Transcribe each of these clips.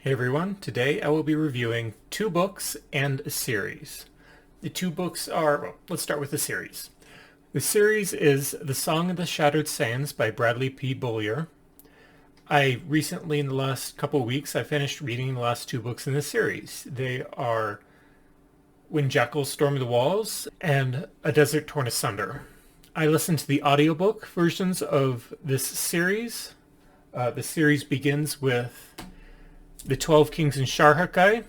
Hey everyone, today I will be reviewing two books and a series. The two books are, well, let's start with the series. The series is The Song of the Shattered Sands by Bradley P. Beaulieu. I recently, in the last couple of weeks, I finished reading the last two books in the series. They are When Jackals Storm the Walls and A Desert Torn Asunder. I listened to the audiobook versions of this series. The series begins with The 12 Kings in Shar-Hakai,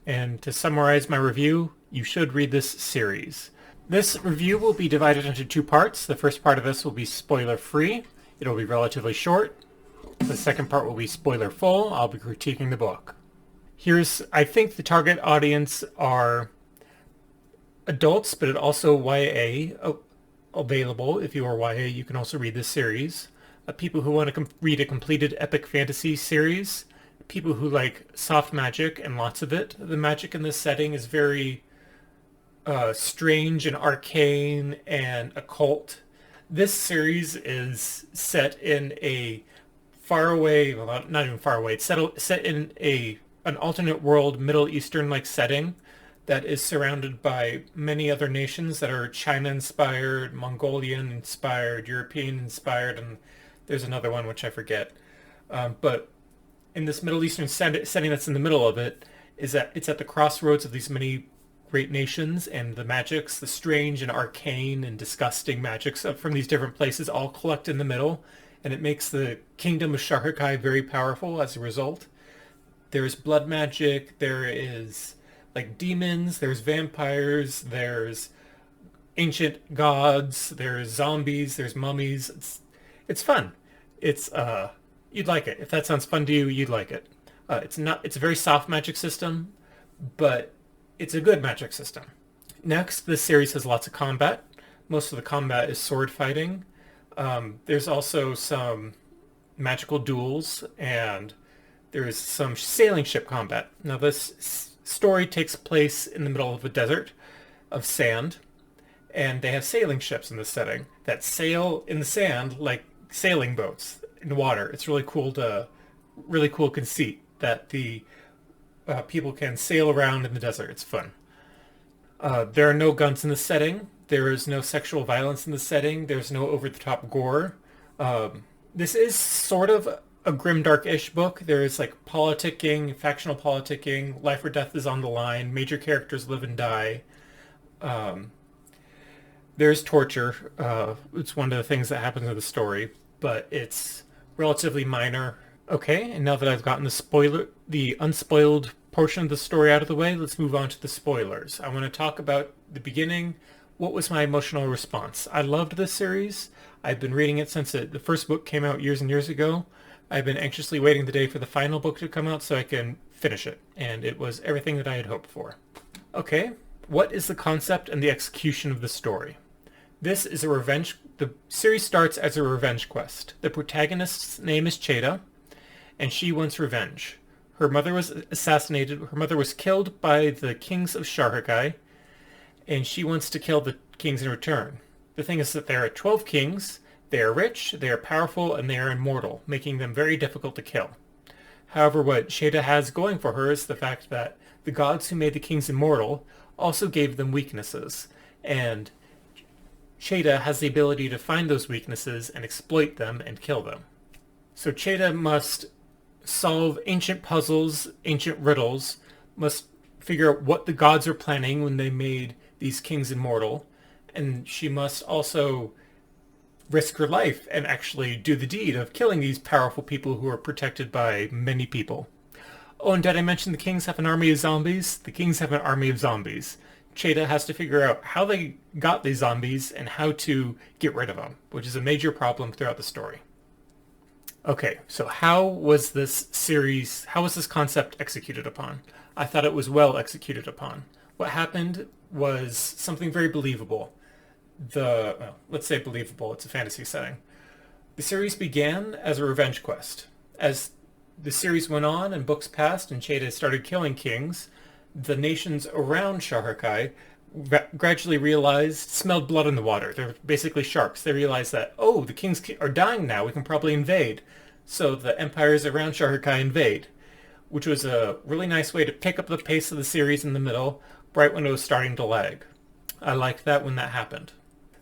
and to summarize my review, you should read this series. This review will be divided into two parts. The first part of this will be spoiler-free. It'll be relatively short. The second part will be spoiler-full. I'll be critiquing the book. I think the target audience are adults, but also YA available. If you are YA, you can also read this series. People who want to read a completed epic fantasy series. People who like soft magic and lots of it. The magic in this setting is very strange and arcane and occult. This series is set in a faraway, well, not even far away. It's set in an alternate world, Middle Eastern-like setting that is surrounded by many other nations that are China-inspired, Mongolian-inspired, European-inspired, and there's another one which I forget. But in this Middle Eastern setting that's in the middle of it, is that it's at the crossroads of these many great nations, and the magics, the strange and arcane and disgusting magics from these different places all collect in the middle, and it makes the kingdom of Shar-Hakai very powerful as a result. There's blood magic, there is like demons, there's vampires, there's ancient gods, there's zombies, there's mummies. It's fun. You'd like it. If that sounds fun to you, you'd like it. It's a very soft magic system, but it's a good magic system. Next, this series has lots of combat. Most of the combat is sword fighting. There's also some magical duels, and there's some sailing ship combat. Now, this story takes place in the middle of a desert of sand, and they have sailing ships in this setting that sail in the sand like sailing boats in water. It's really cool conceit that the people can sail around in the desert. It's fun. There are no guns in the setting. There is no sexual violence in the setting. There's no over-the-top gore. This is sort of a grimdark-ish book. There is like politicking, factional politicking. Life or death is on the line. Major characters live and die. There's torture. It's one of the things that happens in the story, but it's relatively minor. Okay, and now that I've gotten the unspoiled portion of the story out of the way, let's move on to the spoilers. I want to talk about the beginning. What was my emotional response? I loved this series. I've been reading it since the first book came out years and years ago. I've been anxiously waiting the day for the final book to come out so I can finish it, and it was everything that I had hoped for. Okay, what is the concept and the execution of the story? The series starts as a revenge quest. The protagonist's name is Cheda, and she wants revenge. Her mother was assassinated. Her mother was killed by the kings of Shar-Hakai, and she wants to kill the kings in return. The thing is that there are 12 kings. They are rich, they are powerful, and they are immortal, making them very difficult to kill. However, what Cheda has going for her is the fact that the gods who made the kings immortal also gave them weaknesses, and Cheda has the ability to find those weaknesses and exploit them and kill them. So Cheda must solve ancient puzzles, ancient riddles, must figure out what the gods are planning when they made these kings immortal, and she must also risk her life and actually do the deed of killing these powerful people who are protected by many people. Oh, and did I mention the kings have an army of zombies? The kings have an army of zombies. Cheda has to figure out how they got these zombies and how to get rid of them, which is a major problem throughout the story. Okay, so how was this concept executed upon? I thought it was well executed upon. What happened was something very believable. Let's say believable, it's a fantasy setting. The series began as a revenge quest. As the series went on and books passed and Cheda started killing kings, the nations around Shar-Hakai gradually smelled blood in the water. They're basically sharks. They realized that, oh, the kings are dying now. We can probably invade. So the empires around Shar-Hakai invade. which was a really nice way to pick up the pace of the series in the middle, right when it was starting to lag. I liked that when that happened.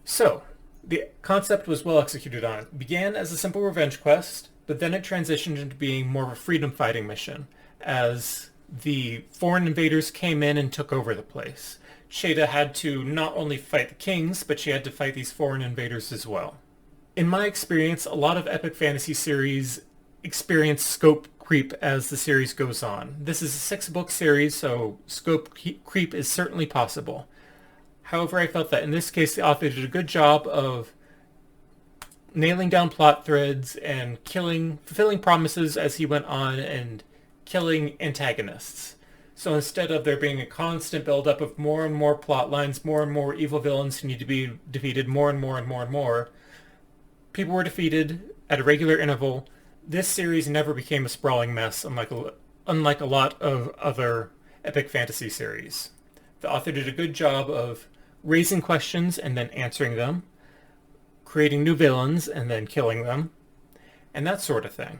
So, the concept was well executed on. It began as a simple revenge quest, but then it transitioned into being more of a freedom fighting mission, as the foreign invaders came in and took over the place. Cheta had to not only fight the kings, but she had to fight these foreign invaders as well. In my experience, a lot of epic fantasy series experience scope creep as the series goes on. This is a 6-book series, so scope creep is certainly possible. However, I felt that in this case the author did a good job of nailing down plot threads and fulfilling promises as he went on and killing antagonists. So instead of there being a constant buildup of more and more plot lines, more and more evil villains who need to be defeated more and more and more and more, people were defeated at a regular interval. This series never became a sprawling mess, unlike a lot of other epic fantasy series. The author did a good job of raising questions and then answering them, creating new villains and then killing them, and that sort of thing.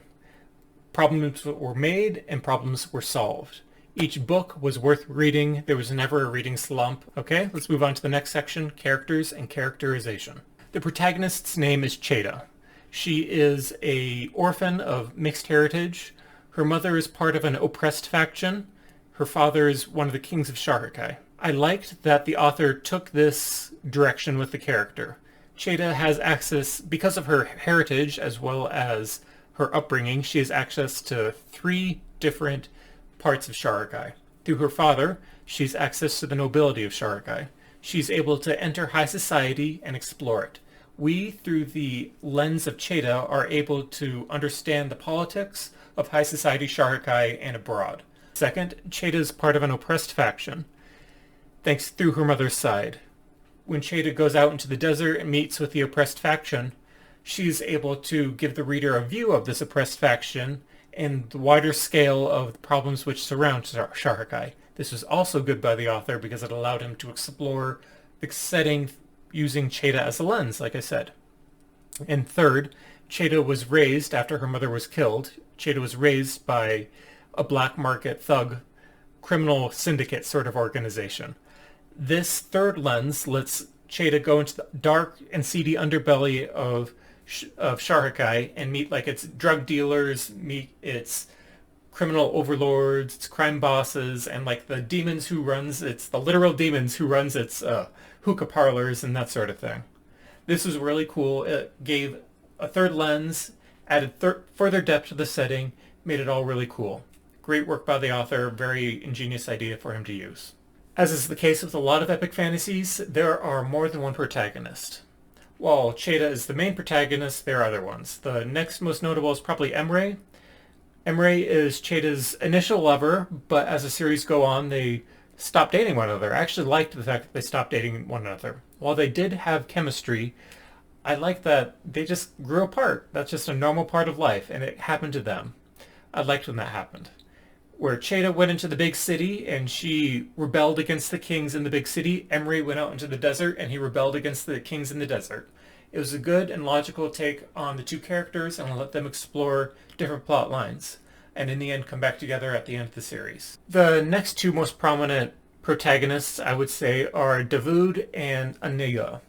Problems were made and problems were solved. Each book was worth reading. There was never a reading slump. Okay, let's move on to the next section, characters and characterization. The protagonist's name is Cheta. She is an orphan of mixed heritage. Her mother is part of an oppressed faction. Her father is one of the kings of Sharakai. I liked that the author took this direction with the character. Cheta has access, because of her heritage as well as her upbringing, she has access to 3 different parts of Sharakai. Through her father, she has access to the nobility of Sharakai. She's able to enter high society and explore it. We, through the lens of Cheta, are able to understand the politics of high society Sharakai and abroad. Second, Cheta is part of an oppressed faction, thanks through her mother's side. When Cheta goes out into the desert and meets with the oppressed faction, she's able to give the reader a view of this oppressed faction and the wider scale of the problems which surround Sharakai. This was also good by the author because it allowed him to explore the setting using Cheta as a lens, like I said. And third, Cheta was raised after her mother was killed. Cheta was raised by a black market thug, criminal syndicate sort of organization. This third lens lets Cheta go into the dark and seedy underbelly of Sharakai and meet like its drug dealers, meet its criminal overlords, its crime bosses, and like the demons who runs its, the literal demons who runs its hookah parlors and that sort of thing. This was really cool. It gave a third lens, added further depth to the setting, made it all really cool. Great work by the author, very ingenious idea for him to use. As is the case with a lot of epic fantasies, there are more than one protagonist. While Cheta is the main protagonist, there are other ones. The next most notable is probably Emre. Emre is Cheta's initial lover, but as the series go on, they stop dating one another. I actually liked the fact that they stopped dating one another. While they did have chemistry, I like that they just grew apart. That's just a normal part of life, and it happened to them. I liked when that happened. Where Cheta went into the big city and she rebelled against the kings in the big city, Emre went out into the desert and he rebelled against the kings in the desert. It was a good and logical take on the two characters and let them explore different plot lines, and in the end come back together at the end of the series. The next two most prominent protagonists, I would say, are Davood and Anila.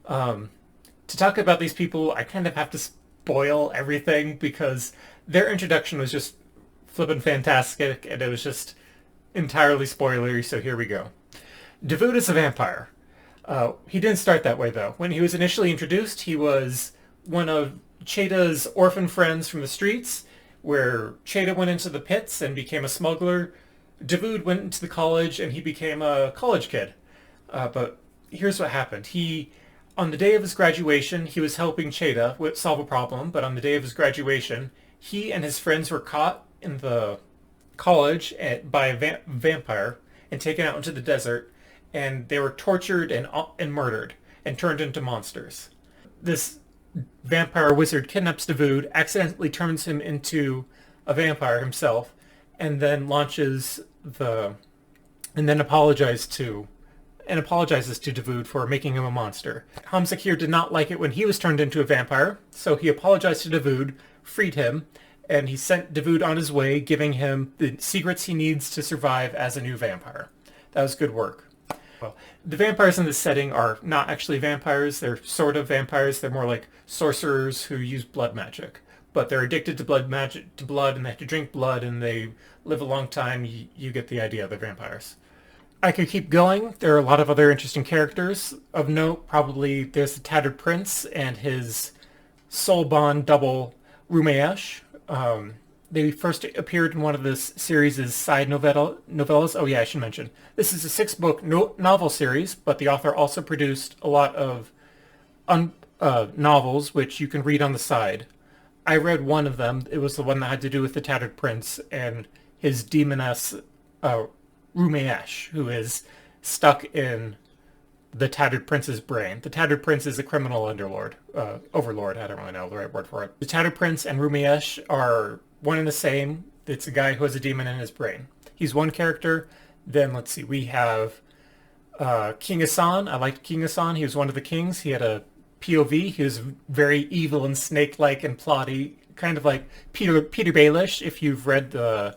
To talk about these people, I kind of have to spoil everything because their introduction was just flippin' fantastic, and it was just entirely spoilery, so here we go. Davood is a vampire. He didn't start that way, though. When he was initially introduced, he was one of Cheta's orphan friends from the streets, where Cheta went into the pits and became a smuggler. Davood went into the college, and he became a college kid. But here's what happened. On the day of his graduation, he was helping Cheta solve a problem, but on the day of his graduation, he and his friends were caught in the college by a vampire and taken out into the desert, and they were tortured and murdered and turned into monsters. This vampire wizard kidnaps Davood, accidentally turns him into a vampire himself, and then apologizes to Davood for making him a monster. Hamzakir did not like it when he was turned into a vampire, so he apologized to Davood, freed him, and he sent Davude on his way, giving him the secrets he needs to survive as a new vampire. That was good work. Well, the vampires in this setting are not actually vampires. They're sort of vampires. They're more like sorcerers who use blood magic. But they're addicted to blood magic, to blood, and they have to drink blood, and they live a long time. You get the idea. They're vampires. I could keep going. There are a lot of other interesting characters of note. Probably there's the Tattered Prince and his soul bond double Rumeyesh. They first appeared in one of this series' side novellas. Oh yeah, I should mention. This is a 6-book novel series, but the author also produced a lot of novels, which you can read on the side. I read one of them. It was the one that had to do with the Tattered Prince and his demoness, Rumeyesh, who is stuck in the Tattered Prince's brain. The Tattered Prince is a criminal overlord. I don't really know the right word for it. The Tattered Prince and Rumeyesh are one and the same. It's a guy who has a demon in his brain. He's one character. Then let's see, we have King Asan. I liked King Asan. He was one of the kings. He had a POV. He was very evil and snake-like and plotty, kind of like Peter Baelish. If you've read the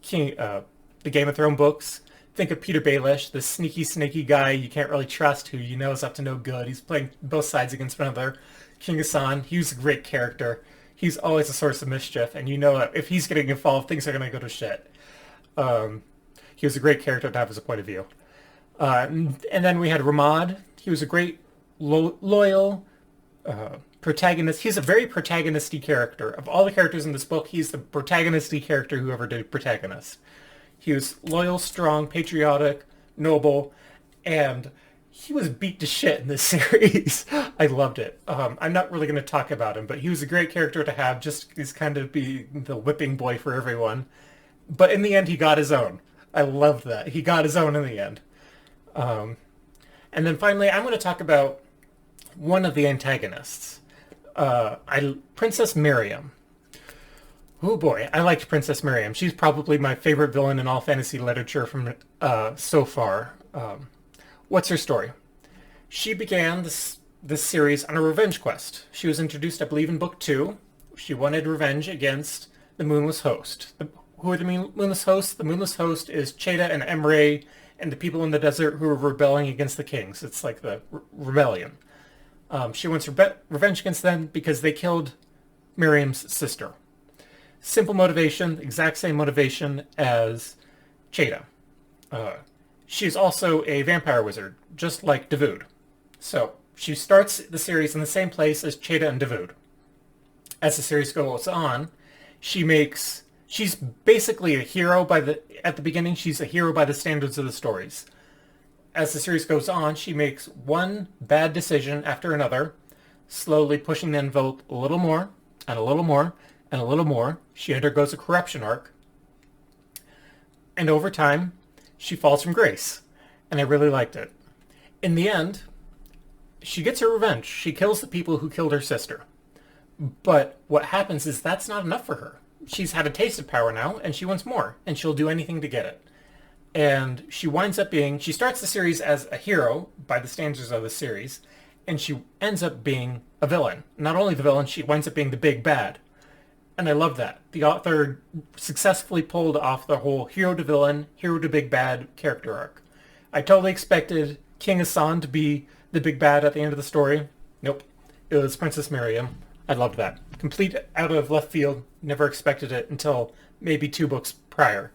Game of Thrones books, think of Peter Baelish, the sneaky, snaky guy you can't really trust, who you know is up to no good. He's playing both sides against one another. King Asan, he was a great character. He's always a source of mischief, and you know if he's getting involved, things are going to go to shit. He was a great character to have as a point of view. And then we had Ramad. He was a great, loyal protagonist. He's a very protagonisty character. Of all the characters in this book, he's the protagonisty character who ever did protagonist. He was loyal, strong, patriotic, noble, and he was beat to shit in this series. I loved it. I'm not really going to talk about him, but he was a great character to have, just he's kind of be the whipping boy for everyone. But in the end, he got his own. I loved that. He got his own in the end. And then finally, I'm going to talk about one of the antagonists. Princess Miriam. Oh boy, I liked Princess Miriam. She's probably my favorite villain in all fantasy literature from so far. What's her story? She began this series on a revenge quest. She was introduced, I believe, in book 2. She wanted revenge against the Moonless Host. Who are the Moonless Hosts? The Moonless Host is Cheda and Emre and the people in the desert who are rebelling against the kings. It's like the rebellion. She wants revenge against them because they killed Miriam's sister. Simple motivation, exact same motivation as Cheda. She's also a vampire wizard, just like Davude. So she starts the series in the same place as Cheda and Davude. As the series goes on, she's basically a hero at the beginning. She's a hero by the standards of the stories. As the series goes on, she makes one bad decision after another, slowly pushing the envelope a little more, and a little more, and a little more. She undergoes a corruption arc. And over time, she falls from grace. And I really liked it. In the end, she gets her revenge. She kills the people who killed her sister. But what happens is that's not enough for her. She's had a taste of power now, and she wants more. And she'll do anything to get it. And she starts the series as a hero by the standards of the series, and she ends up being a villain. Not only the villain, she winds up being the big bad. And I love that. The author successfully pulled off the whole hero to villain, hero to big bad character arc. I totally expected King Asan to be the big bad at the end of the story. Nope. It was Princess Miriam. I loved that. Complete out of left field. Never expected it until maybe 2 books prior.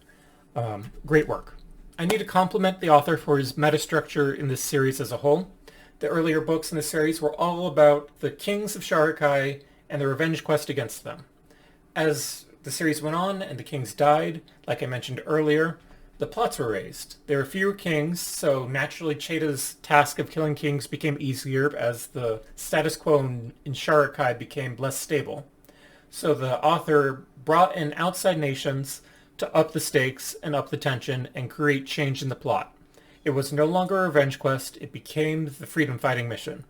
Great work. I need to compliment the author for his metastructure in this series as a whole. The earlier books in the series were all about the kings of Sharakai and the revenge quest against them. As the series went on and the kings died, like I mentioned earlier, the plots were raised. There were fewer kings, so naturally Cheda's task of killing kings became easier as the status quo in Sharakai became less stable. So the author brought in outside nations to up the stakes and up the tension and create change in the plot. It was no longer a revenge quest, it became the freedom fighting mission.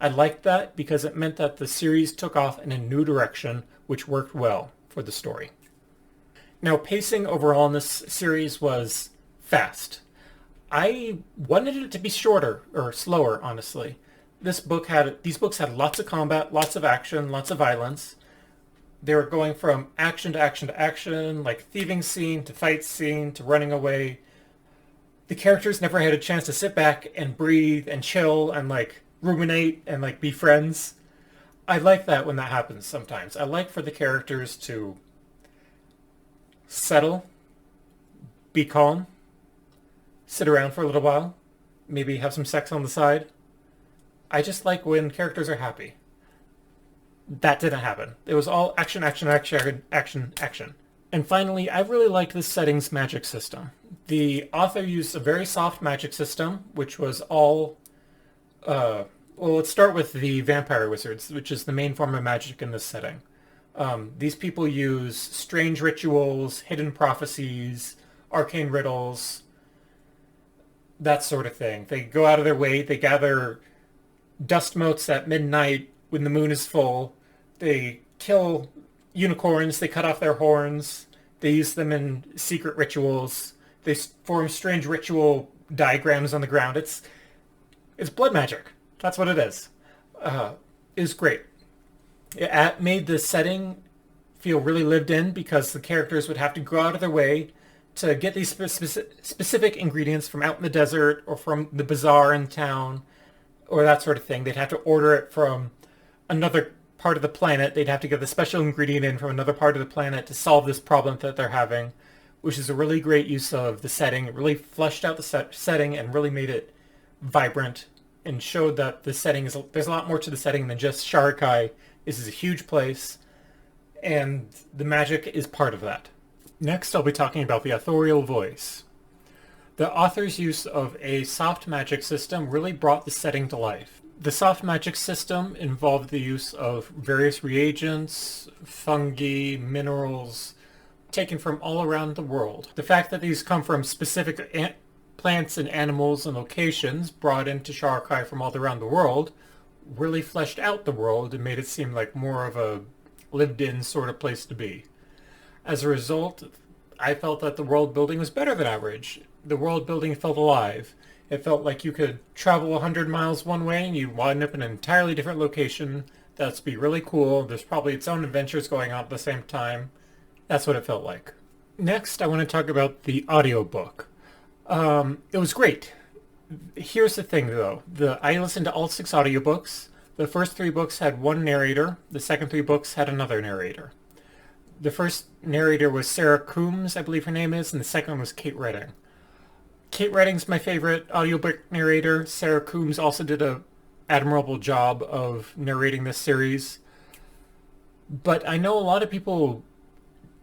I liked that because it meant that the series took off in a new direction, which worked well for the story. Now, pacing overall in this series was fast. I wanted it to be shorter, or slower, honestly. These books had lots of combat, lots of action, lots of violence, They were going from action to action to action, like thieving scene to fight scene to running away. The characters never had a chance to sit back and breathe and chill and like ruminate and like be friends. I like that when that happens sometimes. I like for the characters to settle, be calm, sit around for a little while, maybe have some sex on the side. I just like when characters are happy. That didn't happen. It was all action, action, action, action, action. And finally, I really liked the settings magic system. The author used a very soft magic system, which was all... well, let's start with the vampire wizards, which is the main form of magic in this setting. These people use strange rituals, hidden prophecies, arcane riddles, that sort of thing. They go out of their way. They gather dust motes at midnight when the moon is full. They kill unicorns. They cut off their horns. They use them in secret rituals. They form strange ritual diagrams on the ground. It's blood magic. That's what it is. It was great. It made the setting feel really lived in because the characters would have to go out of their way to get these specific ingredients from out in the desert or from the bazaar in town or that sort of thing. They'd have to order it from another part of the planet. They'd have to get the special ingredient in from another part of the planet to solve this problem that they're having, which is a really great use of the setting. It really fleshed out the setting and really made it vibrant and showed that the setting is, there's a lot more to the setting than just Sharakai. This is a huge place, and the magic is part of that. Next, I'll be talking about the Authorial Voice. The author's use of a soft magic system really brought the setting to life. The soft magic system involved the use of various reagents, fungi, minerals, taken from all around the world. The fact that these come from specific plants and animals and locations brought into Sharakai from all around the world really fleshed out the world and made it seem like more of a lived-in sort of place to be. As a result, I felt that the world building was better than average. The world building felt alive. It felt like you could travel 100 miles one way and you'd wind up in an entirely different location. That'd be really cool. There's probably its own adventures going on at the same time. That's what it felt like. Next, I want to talk about the audiobook. It was great. Here's the thing, though. I listened to all 6 audiobooks. The first 3 books had one narrator. The second 3 books had another narrator. The first narrator was Sarah Coombs, I believe her name is, and the second one was Kate Redding. Kate Redding's my favorite audiobook narrator. Sarah Coombs also did an admirable job of narrating this series. But I know a lot of people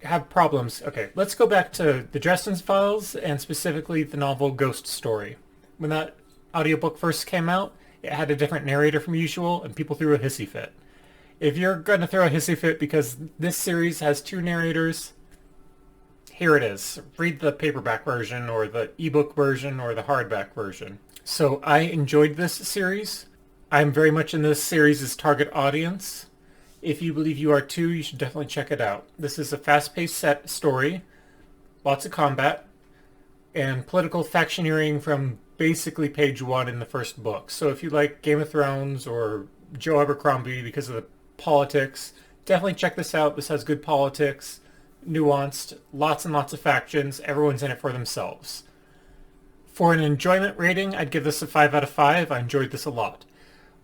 have problems. Okay, let's go back to the Dresden's Files and specifically the novel Ghost Story. When that audiobook first came out, it had a different narrator from usual, and people threw a hissy fit. If you're going to throw a hissy fit because this series has 2 narrators, here it is. Read the paperback version or the ebook version or the hardback version. So I enjoyed this series. I'm very much in this series' target audience. If you believe you are too, you should definitely check it out. This is a fast-paced set story, lots of combat, and political factioneering from basically page 1 in the first book. So if you like Game of Thrones or Joe Abercrombie because of the politics, definitely check this out. This has good politics, nuanced, lots and lots of factions. Everyone's in it for themselves. For an enjoyment rating, I'd give this a 5 out of 5. I enjoyed this a lot.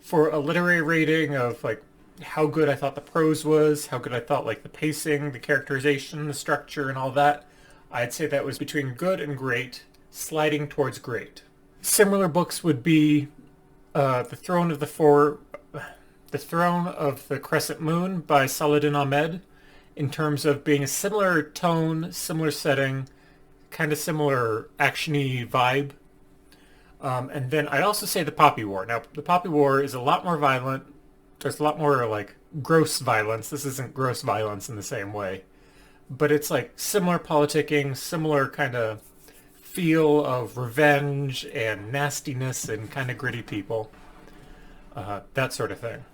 For a literary rating of like how good I thought the prose was, how good I thought like the pacing, the characterization, the structure, and all that, I'd say that was between good and great, sliding towards great. Similar books would be The Throne of the Crescent Moon by Saladin Ahmed, in terms of being a similar tone, similar setting, kind of similar action-y vibe. And then I'd also say The Poppy War. Now, The Poppy War is a lot more violent. There's a lot more like gross violence. This isn't gross violence in the same way. But it's like similar politicking, similar kind of feel of revenge and nastiness and kind of gritty people. That sort of thing.